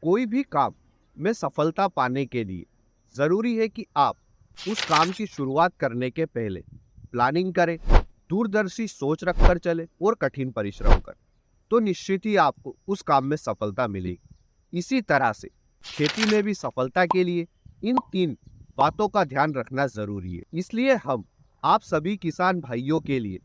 कोई भी काम में सफलता पाने के लिए ज़रूरी है कि आप उस काम की शुरुआत करने के पहले प्लानिंग करें, दूरदर्शी सोच रखकर चले और कठिन परिश्रम करें। तो निश्चित ही आपको उस काम में सफलता मिलेगी। इसी तरह से खेती में भी सफलता के लिए इन 3 बातों का ध्यान रखना ज़रूरी है। इसलिए हम आप सभी किसान भाइयों के लिए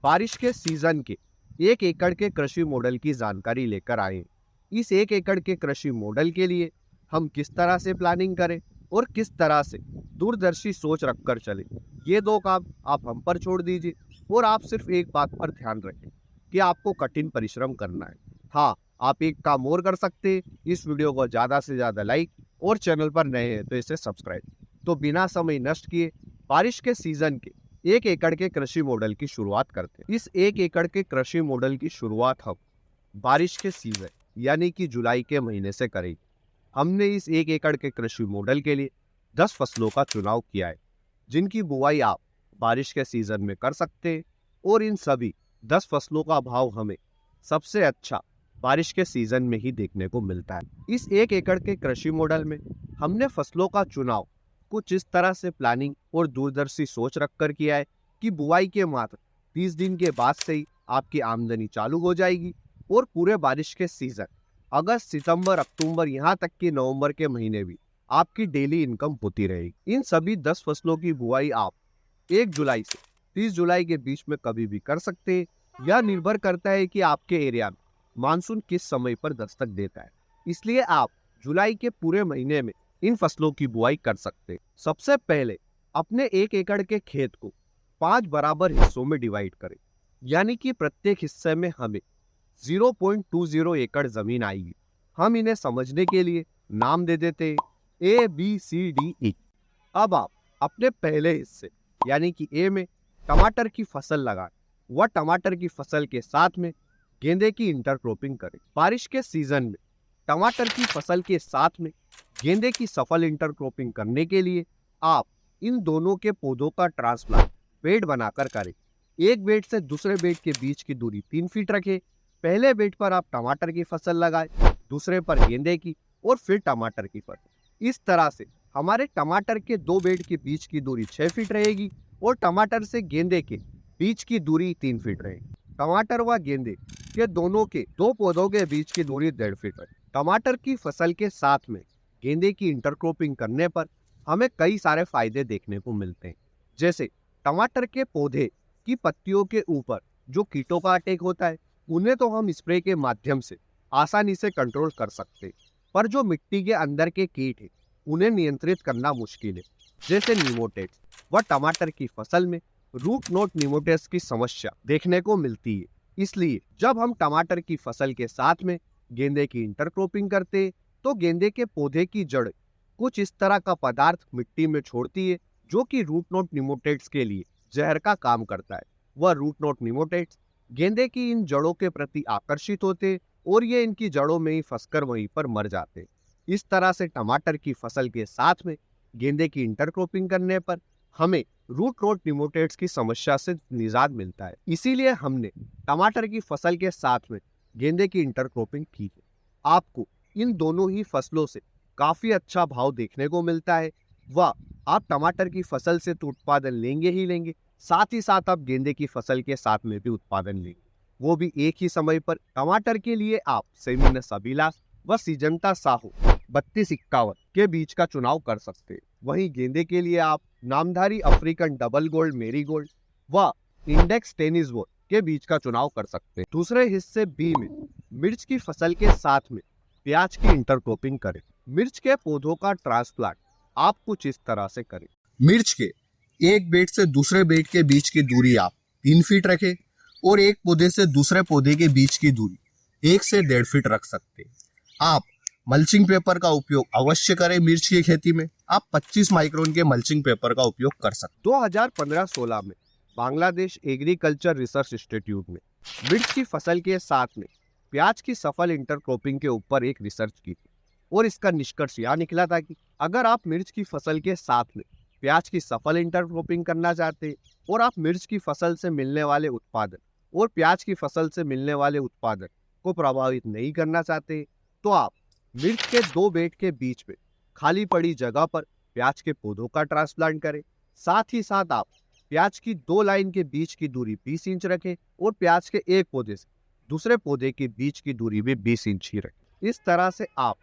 बारिश के सीज़न के 1 एकड़ के कृषि मॉडल की जानकारी लेकर आए हैं। इस 1 एकड़ के कृषि मॉडल के लिए हम किस तरह से प्लानिंग करें और किस तरह से दूरदर्शी सोच रखकर चलें, ये 2 काम आप हम पर छोड़ दीजिए और आप सिर्फ एक बात पर ध्यान रखें कि आपको कठिन परिश्रम करना है। हाँ, आप एक काम और कर सकते हैं, इस वीडियो को ज़्यादा से ज़्यादा लाइक और चैनल पर नए हैं तो इसे सब्सक्राइब। तो बिना समय नष्ट किए बारिश के सीजन के 1 एकड़ के कृषि मॉडल की शुरुआत करते हैं। इस 1 एकड़ के कृषि मॉडल की शुरुआत हम बारिश के सीजन यानी कि जुलाई के महीने से करेंगे। हमने इस 1 एकड़ के कृषि मॉडल के लिए 10 फसलों का चुनाव किया है, जिनकी बुआई आप बारिश के सीजन में कर सकते हैं और इन सभी 10 फसलों का भाव हमें सबसे अच्छा बारिश के सीजन में ही देखने को मिलता है। इस 1 एकड़ के कृषि मॉडल में हमने फसलों का चुनाव कुछ इस तरह से प्लानिंग और दूरदर्शी सोच रखकर किया है कि बुआई के मात्र 30 दिन के बाद से ही आपकी आमदनी चालू हो जाएगी और पूरे बारिश के सीजन अगस्त, सितंबर, अक्टूबर यहाँ तक कि नवंबर के महीने भी आपकी डेली इनकम होती रहेगी। इन सभी 10 फसलों की बुआई आप 1 जुलाई से 30 जुलाई के बीच में कभी भी कर सकते हैं। यह निर्भर करता है कि आपके एरिया में मानसून किस समय पर दस्तक देता है। इसलिए आप जुलाई के पूरे महीने में इन फसलों की बुआई कर सकते हैं। सबसे पहले अपने 1 एकड़ के खेत को 5 बराबर हिस्सों में डिवाइड करें, यानी कि प्रत्येक हिस्से में हमें 0.20 एकड़ जमीन आएगी। हम इन्हें समझने के लिए नाम दे देते हैं ABCDE। अब आप अपने पहले हिस्से यानी कि ए में टमाटर की फसल लगाएं। वह टमाटर की फसल के साथ में गेंदे की इंटरक्रॉपिंग करें। बारिश के सीजन में टमाटर की फसल के साथ में गेंदे की सफल इंटरक्रॉपिंग करने के लिए आप इन दोनों के पौधों का ट्रांसप्लांट बेड बनाकर करें। एक बेड से दूसरे बेड के बीच की दूरी 3 फीट रखें। पहले बेड पर आप टमाटर की फसल लगाएं, दूसरे पर गेंदे की और फिर टमाटर की फसल। इस तरह से हमारे टमाटर के 2 बेड के बीच की दूरी 6 फीट रहेगी और टमाटर से गेंदे के बीच की दूरी 3 फीट रहेगी। टमाटर व गेंदे के दोनों के 2 पौधों के बीच की दूरी 1.5 फीट है। टमाटर की फसल के साथ में गेंदे की इंटरक्रॉपिंग करने पर हमें कई सारे फायदे देखने को मिलते हैं। जैसे टमाटर के पौधे की पत्तियों के ऊपर जो कीटों का अटैक होता है, उन्हें तो हम स्प्रे के माध्यम से आसानी से कंट्रोल कर सकते हैं, पर जो मिट्टी के अंदर के कीट है उन्हें नियंत्रित करना मुश्किल है, जैसे निमोटेड्स। व टमाटर की फसल में रूट नोट निमोटेड्स की समस्या देखने को मिलती है। इसलिए जब हम टमाटर की फसल के साथ में गेंदे की इंटरक्रॉपिंग करते हैं तो गेंदे के पौधे की जड़ कुछ इस तरह का पदार्थ मिट्टी में छोड़ती है जो कि रूट नोट निमोटेड्स के लिए जहर का काम करता है। वह रूट नोट निमोटेड्स गेंदे की इन जड़ों के प्रति आकर्षित होते और ये इनकी जड़ों में ही फंसकर वहीं पर मर जाते। इस तरह से टमाटर की फसल के साथ में गेंदे की इंटरक्रॉपिंग करने पर हमें रूट नोट निमोटेड्स की समस्या से निजात मिलता है। इसीलिए हमने टमाटर की फसल के साथ में गेंदे की इंटरक्रॉपिंग की है। आपको इन दोनों ही फसलों से काफी अच्छा भाव देखने को मिलता है। व आप टमाटर की फसल से तो उत्पादन लेंगे ही लेंगे, साथ ही साथ आप गेंदे की फसल के साथ में भी उत्पादन लेंगे, वो भी एक ही समय पर। टमाटर के लिए आप सेमिनस अभिलाष व सिजंता साहू 3251 के बीज का चुनाव कर सकते हैं। वहीं गेंदे के लिए आप नामधारी अफ्रीकन डबल गोल्ड मेरीगोल्ड व इंडेक्स टेनिस वोर के बीज का चुनाव कर सकते हैं। दूसरे हिस्से बी में मिर्च की फसल के साथ में प्याज की इंटरक्रॉपिंग करें। मिर्च के पौधों का ट्रांसप्लांट आप कुछ इस तरह से करें। मिर्च के एक बेड से दूसरे बेड के बीच की दूरी आप 3 फीट रखें और एक पौधे से दूसरे पौधे के बीच की दूरी 1 से 1.5 फीट रख सकते हैं। आप मल्चिंग पेपर का उपयोग अवश्य करें। मिर्च की खेती में आप 25 माइक्रोन के मल्चिंग पेपर का उपयोग कर सकते हैं। 2015-16 में बांग्लादेश एग्रीकल्चर रिसर्च इंस्टीट्यूट ने मिर्च की फसल के साथ में प्याज की सफल इंटरक्रॉपिंग के ऊपर एक रिसर्च की थी और इसका निष्कर्ष यह निकला था कि अगर आप मिर्च की फसल के साथ में प्याज की सफल इंटरक्रॉपिंग करना चाहते हैं और आप मिर्च की फसल से मिलने वाले उत्पादन और प्याज की फसल से मिलने वाले उत्पादन को प्रभावित नहीं करना चाहते, तो आप मिर्च के दो बेड के बीच में खाली पड़ी जगह पर प्याज के पौधों का ट्रांसप्लांट करें। साथ ही साथ आप प्याज की दो लाइन के बीच की दूरी 20 इंच रखें और प्याज के एक पौधे से दूसरे पौधे के बीच की दूरी भी 20 इंच ही रखें। इस तरह से आप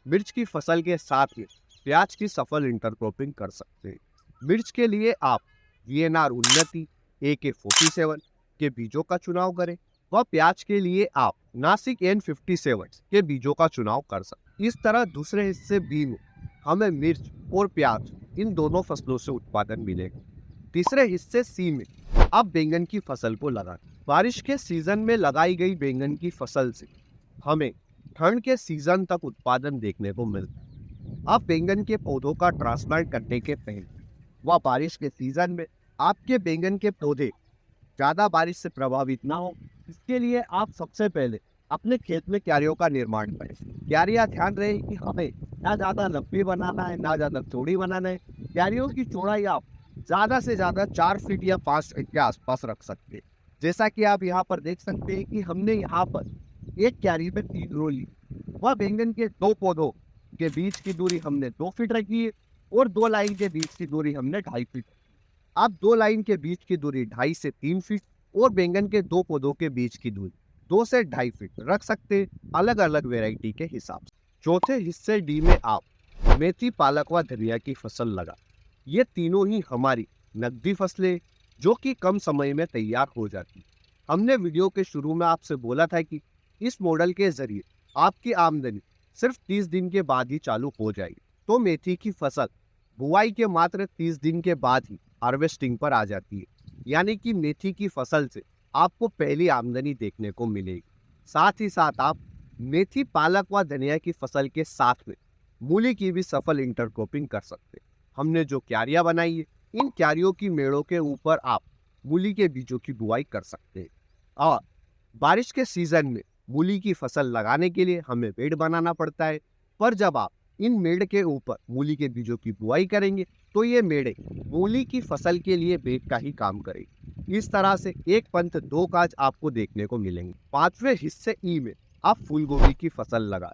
मिर्च की फसल के साथ ही प्याज की सफल इंटरक्रॉपिंग कर सकते हैं। मिर्च के लिए आप वीएनआर उन्नति AK47 के बीजों का चुनाव करें व प्याज के लिए आप नासिक N57 के बीजों का चुनाव कर सकते हैं। इस तरह दूसरे हिस्से बी में हमें मिर्च और प्याज इन दोनों फसलों से उत्पादन मिलेगा। तीसरे हिस्से सी में आप बैंगन की फसल को लगाएं। बारिश के सीजन में लगाई गई बैंगन की फसल से हमें ठंड के सीजन तक उत्पादन देखने को मिलता है। आप बैंगन के पौधों का ट्रांसप्लांट करने के पहले व बारिश के सीजन में आपके बैंगन के पौधे ज्यादा बारिश से प्रभावित ना हो, इसके लिए आप सबसे पहले अपने खेत में क्यारियों का निर्माण करें। क्यारियां ध्यान रहे कि हमें ना ज्यादा लंबी बनाना है ना ज्यादा चौड़ी बनाना है। क्यारियों की चौड़ाई आप ज्यादा से ज्यादा 4 फीट या 5 फीट के आसपास रख सकते हैं। जैसा कि आप यहाँ पर देख सकते हैं कि हमने यहाँ पर एक क्यारी में 3 रो ली। वह बैंगन के दो पौधों के बीच की दूरी हमने 2 फीट रखी है और दो लाइन के बीच की दूरी हमने 2.5 फीट। आप दो लाइन के बीच की दूरी 2.5 से 3 फीट और बैंगन के दो पौधों के बीच की दूरी 2 से 2.5 फीट रख सकते हैं, अलग अलग वेराइटी के हिसाब से। चौथे हिस्से डी में आप मेथी, पालक व धनिया की फसल लगा। ये तीनों ही हमारी नकदी फसलें जो कि कम समय में तैयार हो जाती। हमने वीडियो के शुरू में आपसे बोला था कि इस मॉडल के जरिए आपकी आमदनी सिर्फ 30 दिन के बाद ही चालू हो जाएगी। तो मेथी की फसल बुआई के मात्र 30 दिन के बाद ही हार्वेस्टिंग पर आ जाती है, यानी कि मेथी की फसल से आपको पहली आमदनी देखने को मिलेगी। साथ ही साथ आप मेथी, पालक व धनिया की फसल के साथ में मूली की भी सफल इंटरक्रॉपिंग कर सकते हैं। हमने जो क्यारियां बनाई है, इन क्यारियों की मेड़ों के ऊपर आप मूली के बीजों की बुआई कर सकते हैं। और बारिश के सीजन में मूली की फसल लगाने के लिए हमें बेड बनाना पड़ता है, पर जब आप इन मेड़ के ऊपर मूली के बीजों की बुआई करेंगे तो ये मेड़े मूली की फसल के लिए बेड का ही काम करेगी। इस तरह से एक पंथ दो काज आपको देखने को मिलेंगे। पांचवें हिस्से ई में आप फूल गोभी की फसल लगाएं।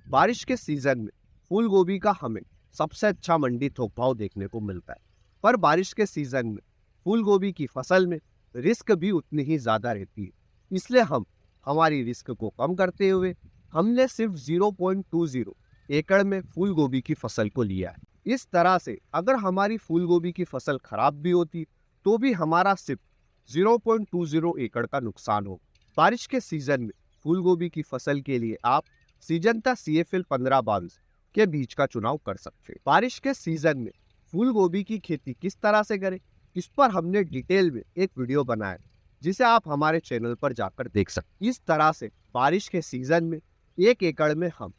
बारिश के सीजन में फूल गोभी का हमें सबसे अच्छा मंडी थोक भाव देखने को मिलता है, पर बारिश के सीजन में फूल गोभी की फसल में रिस्क भी उतनी ही ज्यादा रहती है। इसलिए हम हमारी रिस्क को कम करते हुए हमने सिर्फ 0.20 एकड़ में फूल गोभी की फसल को लिया है। इस तरह से अगर हमारी फूल गोभी की फसल खराब भी होती तो भी हमारा सिर्फ 0.20 एकड़ का नुकसान हो। बारिश के सीजन में फूल गोभी की फसल के लिए आप सीजंता CFL 15 के बीज का चुनाव कर सकते हैं। बारिश के सीजन में फूल गोभी की खेती किस तरह से करें, इस पर हमने डिटेल में एक वीडियो बनाया जिसे आप हमारे चैनल पर जाकर देख सकते हैं। इस तरह से बारिश के सीजन में 1 एकड़ में हम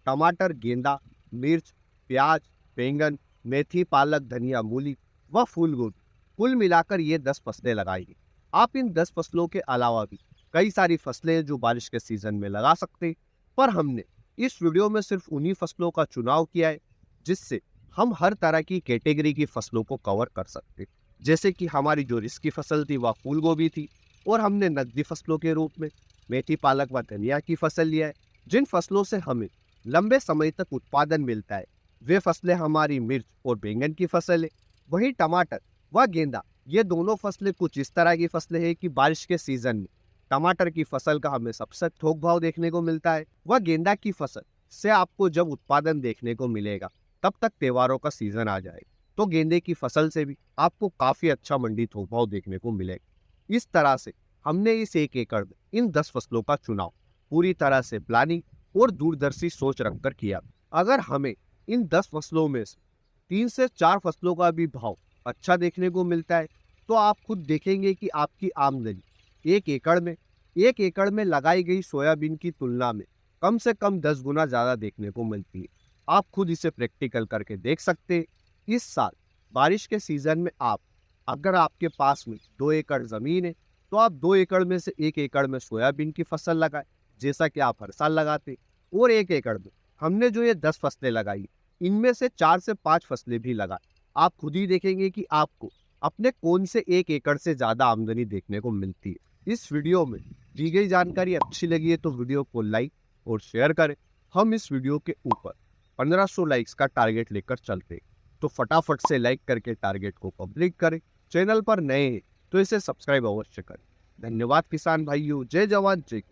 टमाटर, गेंदा, मिर्च, प्याज, बैंगन, मेथी, पालक, धनिया, मूली व फूल गोभी कुल मिलाकर ये 10 फसलें लगाएंगे। आप इन 10 फसलों के अलावा भी कई सारी फसलें जो बारिश के सीजन में लगा सकते हैं, पर हमने इस वीडियो में सिर्फ उन्हीं फसलों का चुनाव किया है जिससे हम हर तरह की कैटेगरी की फसलों को कवर कर सकते। जैसे कि हमारी जो रिस्क की फसल थी वह फूल गोभी थी और हमने नकदी फसलों के रूप में मेथी, पालक व धनिया की फसल लिया है। जिन फसलों से हमें लंबे समय तक उत्पादन मिलता है वे फसलें हमारी मिर्च और बैंगन की फसल है। वहीं टमाटर व गेंदा ये दोनों फसलें कुछ इस तरह की फसलें हैं कि बारिश के सीजन में टमाटर की फसल का हमें सबसे थोक भाव देखने को मिलता है, वह गेंदा की फसल से आपको जब उत्पादन देखने को मिलेगा तब तक त्योहारों का सीजन आ जाएगा, तो गेंदे की फसल से भी आपको काफी अच्छा मंडी थोक भाव देखने को मिलेगा। इस तरह से हमने इस 1 एकड़ में इन 10 फसलों का चुनाव पूरी तरह से प्लानिंग और दूरदर्शी सोच रखकर किया। अगर हमें इन 10 फसलों में से 3 से 4 फसलों का भी भाव अच्छा देखने को मिलता है तो आप खुद देखेंगे कि आपकी आमदनी 1 एकड़ में लगाई गई सोयाबीन की तुलना में कम से कम 10 गुना ज़्यादा देखने को मिलती है। आप खुद इसे प्रैक्टिकल करके देख सकते हैं। इस साल बारिश के सीजन में अगर आपके पास में 2 एकड़ ज़मीन है तो आप 2 एकड़ में से 1 एकड़ में सोयाबीन की फसल लगाएं, जैसा कि आप हर साल लगाते। और 1 एकड़ में हमने जो ये 10 फसलें लगाई इनमें से 4 से 5 फसलें भी लगाएं। आप खुद ही देखेंगे कि आपको अपने कौन से 1 एकड़ से ज़्यादा आमदनी देखने को मिलती है। इस वीडियो में दी गई जानकारी अच्छी लगी है तो वीडियो को लाइक और शेयर करें। हम इस वीडियो के ऊपर 1500 लाइक्स का टारगेट लेकर चलते हैं, तो फटाफट से लाइक करके टारगेट को कंप्लीट करें। चैनल पर नए हैं तो इसे सब्सक्राइब अवश्य करें। धन्यवाद किसान भाइयों। जय जवान जय किसान।